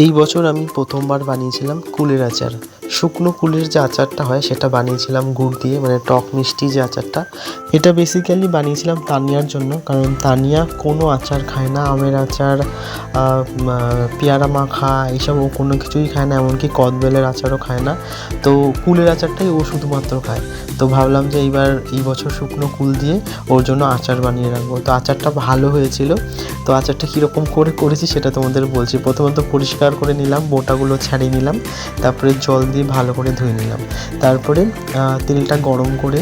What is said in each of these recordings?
এই বছর আমি প্রথমবার বানিয়েছিলাম কুলের আচার। শুকনো কুলের যে আচারটা হয় সেটা বানিয়েছিলাম গুড় দিয়ে, মানে টক মিষ্টি যে আচারটা। এটা বেসিক্যালি বানিয়েছিলাম তানিয়ার জন্য, কারণ তানিয়া কোনো আচার খায় না, আমের আচার, পেয়ারা মাখা এইসব ও কোনো কিছুই খায় না, এমনকি কদবেলের আচারও খায় না। তো কুলের আচারটাই ও শুধুমাত্র খায়। তো ভাবলাম যে এই বছর শুকনো কুল দিয়ে ওর জন্য আচার বানিয়ে রাখবো। তো আচারটা ভালো হয়েছিল। তো আচারটা কীরকম করে করেছি সেটা তোমাদের বলছি। প্রথমত পরিষ্কার করে নিলাম, বোটাগুলো ছাড়িয়ে নিলাম, তারপরে জল দিয়ে ভালো করে ধুয়ে নিলাম। তারপরে তেলটা গরম করে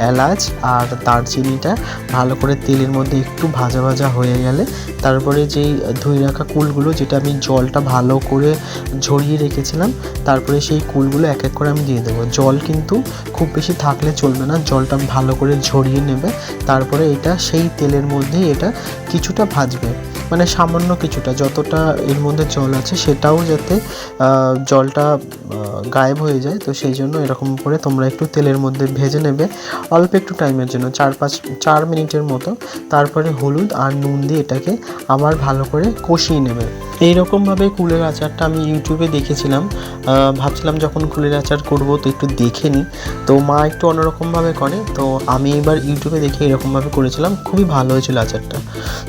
এলাচ আর দারচিনিটা ভালো করে তেলের মধ্যে একটু ভাজা ভাজা হয়ে গেলে তারপরে যেই ধুয়ে রাখা কুলগুলো, যেটা আমি জলটা ভালো করে ঝরিয়ে রেখেছিলাম, তারপরে সেই কুলগুলো এক এক করে আমি দিয়ে দেবো। জল কিন্তু খুব বেশি থাকলে চলবে না, জলটা ভালো করে ঝরিয়ে নেবে। তারপরে এটা সেই তেলের মধ্যেই এটা কিছুটা ভাজবে, মানে সামান্য কিছুটা, যতটা এর মধ্যে জল আছে সেটাও যাতে জলটা গায়েব হয়ে যায়। তো সেই জন্য এরকম করে তোমরা একটু তেলের মধ্যে ভেজে নেবে অল্প একটু টাইমের জন্য, 4 মিনিটের মতো। তারপরে হলুদ আর নুন দিয়ে এটাকে আবার ভালো করে কষিয়ে নেবে। এইরকমভাবে কুলের আচারটা আমি ইউটিউবে দেখেছিলাম। ভাবছিলাম যখন কুলের আচার করবো তো একটু দেখে নিই। তো মা একটু অন্যরকমভাবে করে, তো আমি এবার ইউটিউবে দেখে এরকমভাবে করেছিলাম, খুবই ভালো হয়েছিল আচারটা।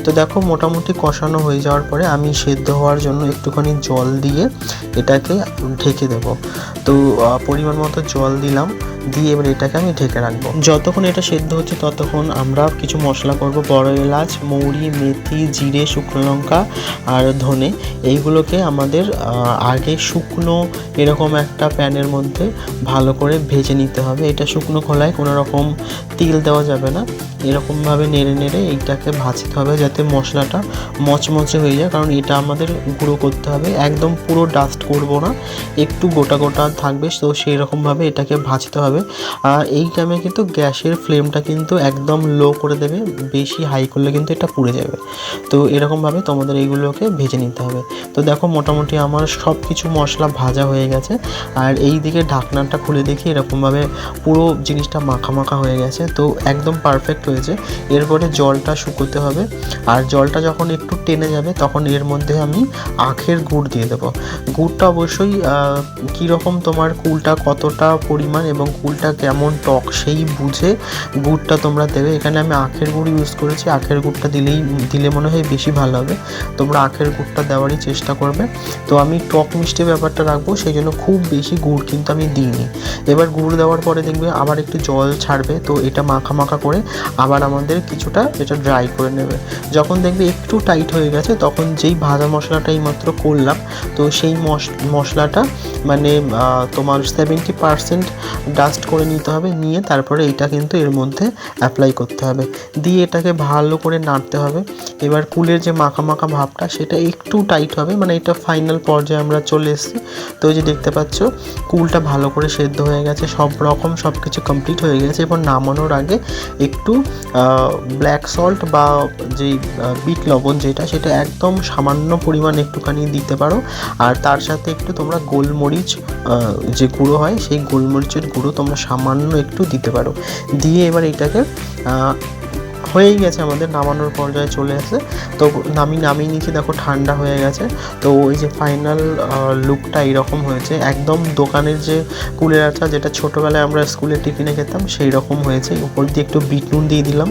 তো দেখো মোটামুটি কষানো হয়ে যাওয়ার পরে আমি সেদ্ধ হওয়ার জন্য একটুখানি জল দিয়ে এটাকে ঢেকে দেবো। তো পরিমাণ মতো জল দিলাম, দিয়ে এবার এটাকে আমি ঢেকে রাখবো। যতক্ষণ এটা সেদ্ধ হচ্ছে ততক্ষণ আমরা কিছু মশলা করব। বড় এলাচ, মৌরি, মেথি, জিরে, শুকনো লঙ্কা আর ধনে, এইগুলোকে আমাদের আগে শুকনো এরকম একটা প্যানের মধ্যে ভালো করে ভেজে নিতে হবে। এটা শুকনো খোলায় কোনো রকম তেল দেওয়া যাবে না। এরকমভাবে নেড়ে নেড়ে এইটাকে ভাজতে হবে যাতে মশলাটা মচমচে হয়ে যায়, কারণ এটা আমাদের গুঁড়ো করতে হবে, একদম পুরো ডাস্ট করব না, একটু গোটা গোটা থাকবে। তো সেই রকমভাবে এটাকে ভাজতে হবে। আর এই টাইমে কিন্তু গ্যাসের ফ্লেমটা কিন্তু একদম লো করে দেবে, বেশি হাই করলে কিন্তু এটা পুড়ে যাবে। তো এরকমভাবে তোমাদের এইগুলোকে ভেজে নিতে হবে। তো দেখো মোটামুটি আমার সব কিছু মশলা ভাজা হয়ে গেছে। আর এই দিকে ঢাকনাটা খুলে দেখি এরকমভাবে পুরো জিনিসটা মাখা মাখা হয়ে গেছে, তো একদম পারফেক্ট হয়েছে। এরপরে জলটা শুকোতে হবে, আর জলটা যখন একটু টেনে যাবে তখন এর মধ্যে আমি আখের গুড় দিয়ে দেবো। গুড়টা অবশ্যই কীরকম তোমার কুলটা কতটা পরিমাণ এবং কুলটা কেমন টক সেই বুঝে গুড়টা তোমরা দেবে। এখানে আমি আখের গুড় ইউজ করেছি, আখের গুড়টা দিলে মনে হয় বেশি ভালো হবে। তোমরা আখের গুড়টা দেওয়ারই চেষ্টা করবে। তো আমি টক মিষ্টি ব্যাপারটা রাখবো, সেই জন্য খুব বেশি গুড় কিন্তু আমি দিইনি। এবার গুড় দেওয়ার পরে দেখবে আবার একটু জল ছাড়বে, তো এটা মাখা মাখা করে আবার আমাদের কিছুটা এটা ড্রাই করে নেবে। যখন দেখবে একটু টাইট হয়ে গেছে তখন যেই ভাজা মশলাটা এইমাত্র করলাম, তো সেই মশলাটা মানে তোমার 70% ডাস্ট করে নিতে হবে, নিয়ে তারপরে এইটা কিন্তু এর মধ্যে অ্যাপ্লাই করতে হবে, দিয়ে এটাকে ভালো করে নাড়তে হবে। এবার কুলের যে মাখা মাখা ভাবটা সেটা একটু টাইট হবে, মানে এটা ফাইনাল পর্যায়ে আমরা চলে এসেছি। তো এই যে দেখতে পাচ্ছ কুলটা ভালো করে সেদ্ধ হয়ে গেছে, সব কিছু কমপ্লিট হয়ে গেছে। এবার নামানোর আগে একটু ব্ল্যাক সল্ট বা যেই বিট লবণ যেটা, সেটা একদম সামান্য পরিমাণ একটুখানি দিতে পারো। আর তার সাথে একটু তোমরা গোলমরিচ যে গুঁড়ো হয় সেই গোলমরিচের গুঁড়ো তোমরা সামান্য একটু দিতে পারো। দিয়ে এবার এইটাকে হয়েই গেছে, আমাদের নামানোর পর্যায়ে চলে আসে। তো নামিয়ে নিয়েছি, দেখো ঠান্ডা হয়ে গেছে। তো ওই যে ফাইনাল লুকটা এইরকম হয়েছে, একদম দোকানের যে কুলের আচার যেটা ছোটোবেলায় আমরা স্কুলে টিফিনে খেতাম সেই রকম হয়েছে। উপর দিয়ে একটু বিট নুন দিয়ে দিলাম।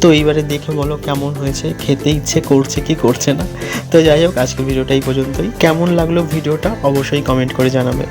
তো এইবারে দেখে বলো কেমন হয়েছে, খেতে ইচ্ছে করছে কি করছে না। তো যাই হোক, আজকের ভিডিওটা এই পর্যন্তই। কেমন লাগলো ভিডিওটা অবশ্যই কমেন্ট করে জানাবে।